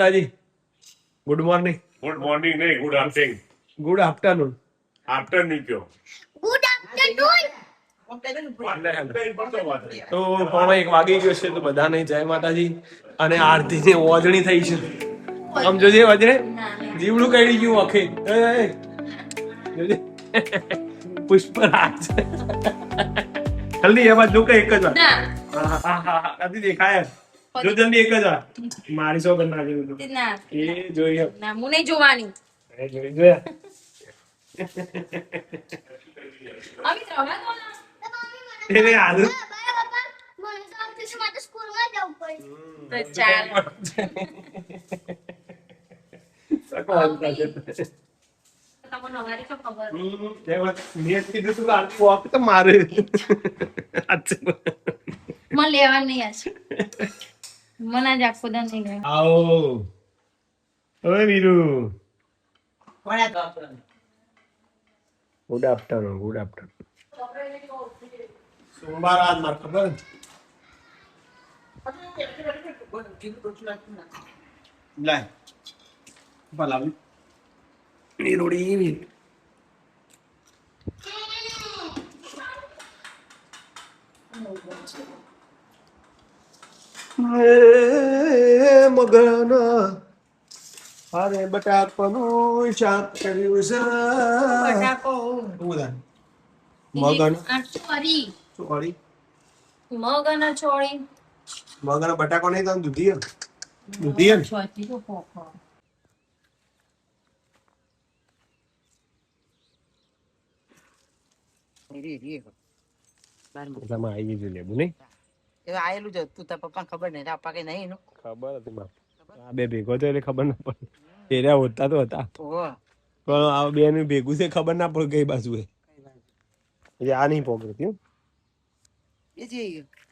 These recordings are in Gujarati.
दादी गुड मॉर्निंग. गुड मॉर्निंग नहीं, good afternoon. Good afternoon. Afternoon क्यों? Good afternoon. તો પણ 1 વાગી ગયો છે તો બધાને જય માતાજી. અને આરતીની ઓજણી થઈ છે. આમ જોજે વજરે જીવડું કઈ ગયું અખે. જોજે પુષ્પરાજ જલ્દી એમાં જો કે એક જ વાર. હા આથી દેખાય જો જલ્દી એક જ વાર મારી સો કરી નાખી. ના એ જોઈએ ના હું નહીં જોવાની. જોઈ જોયા. અમિત રવા દો ના. એને આદુ મને તો ઓફિસ માટે સ્કૂલમાં જવું પડે. તો ચાલ. તમને અમારી શું ખબર? મારે મને લેવા નહીં આજ. મને આજ આખો દા નહીં લેવા. આવો ઓય Viru. Good afternoon. Good afternoon. સોમવાર આજ માર ખબર લાય ભલાવી નીરોડી મગના અરે બટાકાનું શાક કર્યું છે. બટાકો. મગન ચોરી. સોરી મગ અને ચોળી. મગના બટાકો નહીં તો દૂધી દૂધી ને ચોથી તો પોખો. બધામાં આવી ગયું લેબુ નહીં આયેલું જ હતું તાર પપ્પા ખબર નહીં પપ્પા કઈ નહીં એનું ખબર હતી બાપ. આ બે ભેગો તો એટલે ખબર ના પડે. પેલા હોતા તો હતા પણ આ બે નું ભેગું છે ખબર ના પડે કઈ બાજુ એ આ નહીં પકડતી એ જે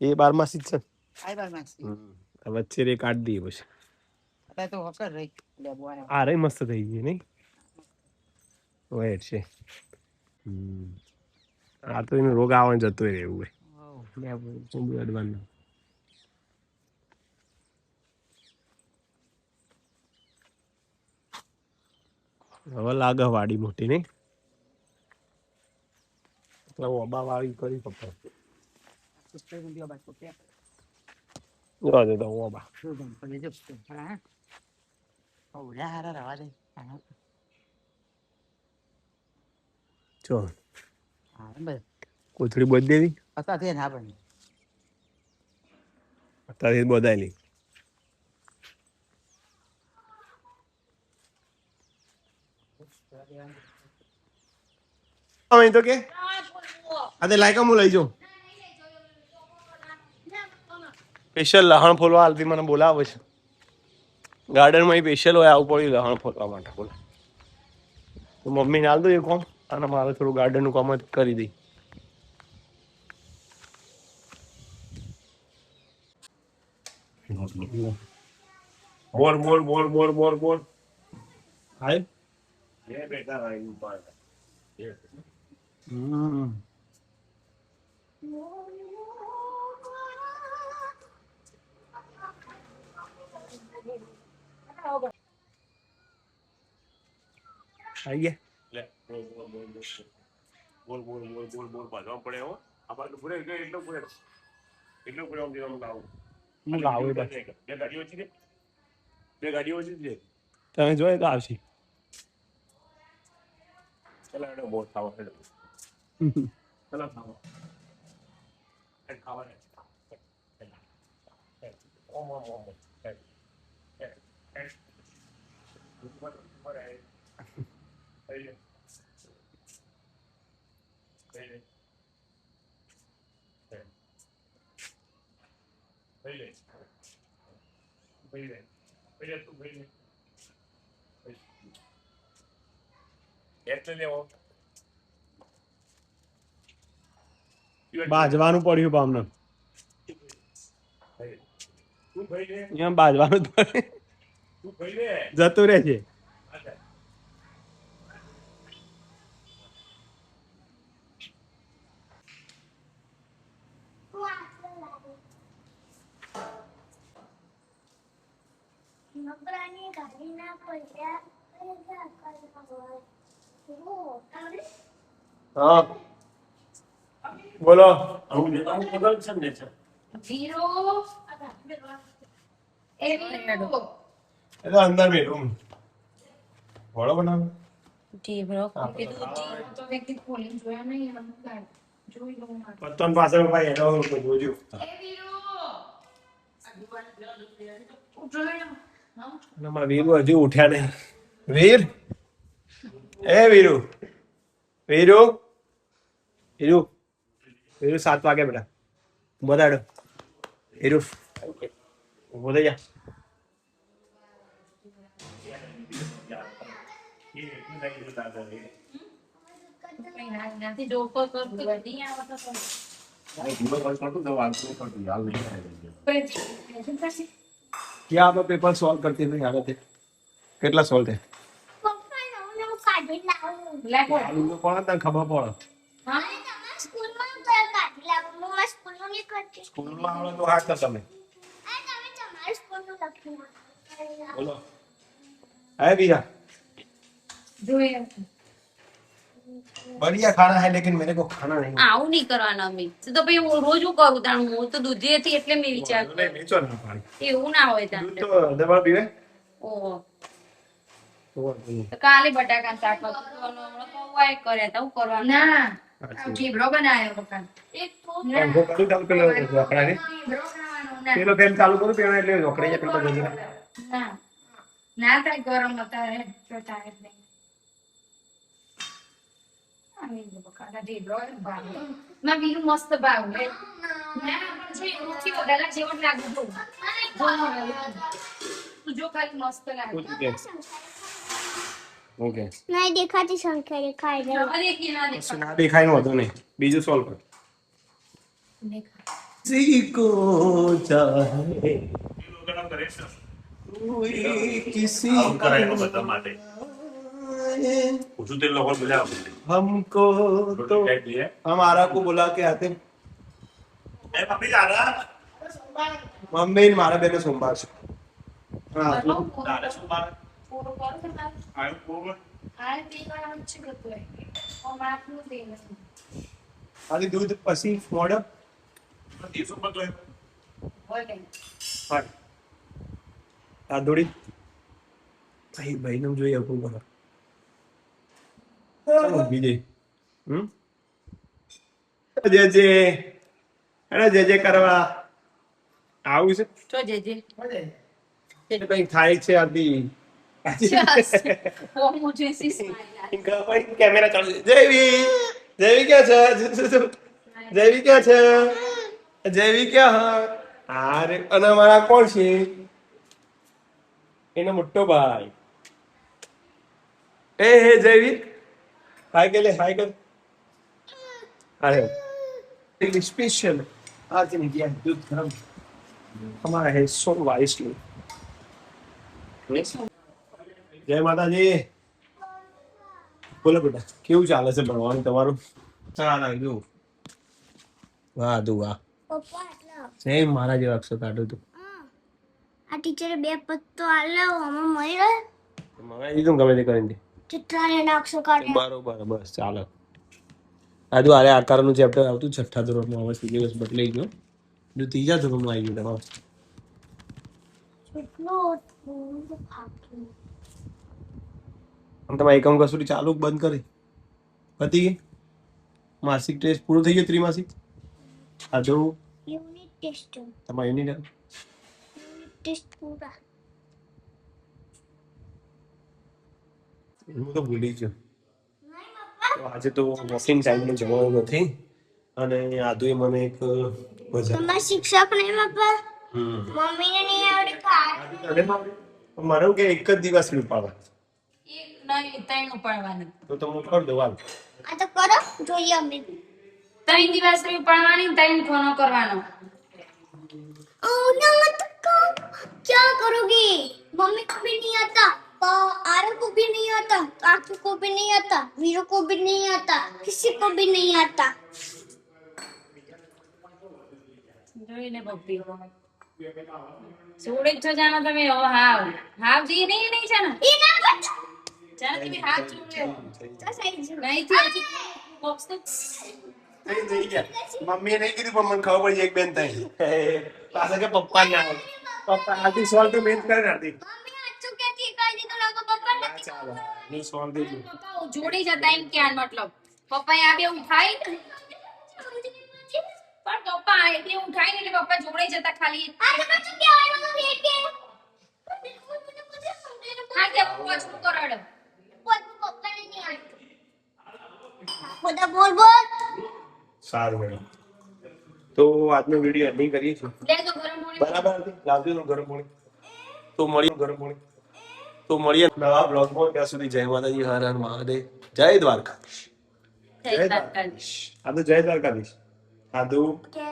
એ 12 છે આઈ બાર માસ વચ્ચે રે કાઢ દઈએ પછી અત્યારે તો હકર રહી લેબુ આયા આ રે મસ્ત થઈ ગઈ નહીં વેટ છે. આ તો એનો રોગ આવવાનો જતો રહે એવું હોય અડવાનું. હવે લાગે વાડી મોટી નહીં ઓબા વાળી કરી પપ્પા પુસ્તક નું બાદ તો કે જોવા દે તો ઓબા શું ગમ પડે જો હા ઓ યાર રવા દે જો હા બસ કોથળી બોધ દેવી અત્યારે ના બને અત્યારે બોધાયેલી તો કે આ લાયકા હું લઈ જાઉં સ્પેશિયલ લહણ ફોલવા હાલતી મને બોલાવે છે ગાર્ડનમાં સ્પેશિયલ હોય આવું પડ્યું લહણ ફોલવા માટે બોલો તો મમ્મીને હાલ દો એ કોમ અને મારે થોડું ગાર્ડનનું કામ કરી દઈ. मोर मोर मोर मोर मोर मोर હાય ये बेटा भाई ऊपर આવી ગયા ले बोल बोल बोल बोल बोल बाजवा पड़े हो अब पूरे એટલો પૂરે આમ દેવાનું લાવું હું લાવું બસ બે ગાડીઓ છે બે ગાડીઓ છે તમે જોઈએ તો આવશે. ચલા એનો બોટ ખાવા હેડો ચલા ખાવા હેડ ખાવા હેડ ઓમ ઓમ ઓમ હેડ હેડ હેડ ઉપર ઉપર હેડ હેડ હેડ Baile. Baile. Baile tú, baile. Este લેવો. બાજવાનું પડ્યું પામને તું ભાઈ લે. અહીંયા બાજવાનું જ પડે તું ભાઈ લે. જતું રહે છે. અચ્છા. નબળાની હા બોલો. આવું બદલ છે ને છે. વીરો એ વીરો એ તો અંદર બેઠું વડો બનાવ. ઢીબરો કીધું ઢીબરો તો વ્યક્તિ ખોલીને જોયા નહીં એમ કાઢ જોઈ લઉં મારે. પત્તન પાછળ ભાઈ એનો જોજો. એ વીરો ઉઠો ને. હા અને મારા વીરુ હજુ ઉઠ્યા નહીં. વીર એ વીરુ વીરુ વીરુ વીરુ 7 વાગે બેટા બતાડો વીરુ ઉભો થઈ જા. એ એટલું નહીં જોતા હતા એ. કઈ નાથી ડોકો કરતો વધી આવતો તો આ ધીમો બસ કરતું તો વાંચવું પડતું યાદ નહીં આવે. क्या आप पेपर सॉल्व करते थे याद थे કેટલા સોલ્વ થયા લેખો આલુ કોણ તને ખબર પડે હા સ્કૂલમાં આવડે તો હાથ તમે બોલો હે વીરા જોઈએ बढ़िया खाना है लेकिन मेरे को खाना नहीं આવું નહીં કરવાનું અમે તો પછી હું રોજ હું કરું તાણ હું તો દૂધી હતી એટલે મેં વિચાર नहीं बेचो ना पानी એવું ના હોય તાણ दूध तो दवा पीवे ઓહો तो તો કાલે બટાકા શાક કરવાનું કવાય કર્યા તા હું કરવાનું ના ઢીબરો બનાવ્યો પપ્પા એક થોડું हमको कल डाल पे रोकड़ा ने ઢીબરો ખાવાનો ના પેલો ફેન ચાલુ કરું પેલો એટલે રોકડા પેલો જલ્દી ના ના થાય ગરમ હતા હે જો થાય નહીં આની બકાડા ઢીબરો ભાવ માં બીજું મસ્ત ભાવ લે ના પણ જે રોટી વગાલા જેવો જ લાગે તો તું જો ખાલી મસ્ત લાગે ओके नहीं दिखाती संख्या दिखाई दे અરે કે ના દેખા ના દેખાય નો હતો નહીં બીજું સોલ્વ કર દેખા किसी को चाहे ગરમ કરે છે. कोई किसी આવું કરાય એમાં બધા માટે ઓછું તેલ લોકો બોલ્યા हमको तो રોટી ખાઈ દઈએ. हम आरा को बुला के आते એ મમ્મી દાદા मम्मी ने मारा बेटे सोमवार से हाँ દાદા શું મારે પૂરો કરો કે ના આયું કોમ આ દેવાનું છે કે તો ઓ માપનું દેવાનું आदि दूध पसी मॉडल દિવસો પર તો બોલે हाँ आ दौड़ी भाई भाई ने જોઈએ આપું બરાબર ચાલો બીજે જે જે અરે જે જે કરવા આવું છે તો જેજે કઈ થાય છે આદિ ઓ મુજે સી સ્માઈલ ઇનકા ભાઈ કેમેરા ચાલુ છે જેવી જેવી ક્યાં છે જેવી ક્યાં છે જેવી ક્યાં અરે અને મારા કોણ છે એનો મોટો ભાઈ એ હે જેવી હાય કે લે હાય કર अरे स्पेशल आज नहीं किया दूध गरम हमारा है सो वाइसली जय माताजी બોલો બેટા કેવું ચાલે છે ભણવાનું તમારું ચાલ આવ્યું વાહ દુ વાહ પપ્પા એટલા સેમ મારા જેવા અક્ષર કાઢું તું આ ટીચરે 2 પત્તો આલ્યો અમે મળી રહે મંગાઈ દીધું ગમે તે કરીને કેટલા ને અક્ષર કાઢે બરોબર બસ ચાલો આજુ આરે આકારનું ચેપ્ટર આવતું 6ઠ્ઠા ધોરણમાં હવે સિલેબસ બદલાઈ ગયો જો ત્રીજા ધોરણમાં આવી ગયું તમારું કેટલો થોડું ખાતું અને તમારે એકમ કસોટી ચાલુ કે બંધ કરી પતી ગઈ માસિક ટેસ્ટ પૂરું થઈ ગયું ત્રિમાસિક આ જો યુનિટ ટેસ્ટ તમારે યુનિટ ટેસ્ટ પૂરા હું તો ભૂલી ગયો તો આજે તો વોકિંગ ટાઈમમાં જવાનું નથી અને આદુએ મને એક ભજન તમારા શિક્ષક ને પપ્પા હમ મમ્મીને નહીં આવડે કાર મને એવું કે એક જ દિવસ પાડવા એક નહીં ત્રણ ઉપાડવાની તો હું કરી દઉં હાલ આ તો કરો જોઈએ અમે 3 દિવસ ઉપાડવાની 3 ફોનો કરવાનો ओह नो मत करो क्या करोगे मम्मी को भी नहीं आता आरव को भी नहीं आता काकी को भी नहीं आता वीरू को भी नहीं आता किसी को भी नहीं आता જોઈને બબ્બી જોડે જ છો જાનો તમે હાવ હાવ જી નહીં છે ને એ ના બતા જાનો તમે હાથ જોડ્યો તો સહી છે નહીં થી હજી બોક્સ તો થઈ ગયા મમ્મીએ નહીં કીધું પણ મને ખબર પડી એક બેન થઈ પાછા કે પપ્પા ના આવે પપ્પા આથી સોલ્વ તો મેન કરે નાથી મમ્મી આચું કે ઠીક કરી દીધું લાગો પપ્પા નથી ચાલો ની સોલ્વ થઈ ગયું પપ્પા જોડી જતા એમ ક્યાં મતલબ પપ્પા આ બે ઉઠાઈ ને પણ પપ્પા આ બે ઉઠાઈ ને એટલે પપ્પા જોડે જતા ખાલી આ તો પાછું કહેવાનું વેટ કે હા કે પપ્પા શું કરડ પપ્પા ને નહીં આવતું બધા બોલ બોલ સારું મેડમ તો આજનો વિડીયો એન્ડિંગ કરીએ છીએ લે તો ગરમ પાણી બરાબર હતી લાવજો તો ગરમ પાણી તો મળીએ નવા બ્લોગમાં ત્યાં સુધી જય માતાજી હર હર મહાદેવ જય દ્વારકા જય દ્વારકાધીશ આ તો જય દ્વારકાધીશ આ તો કે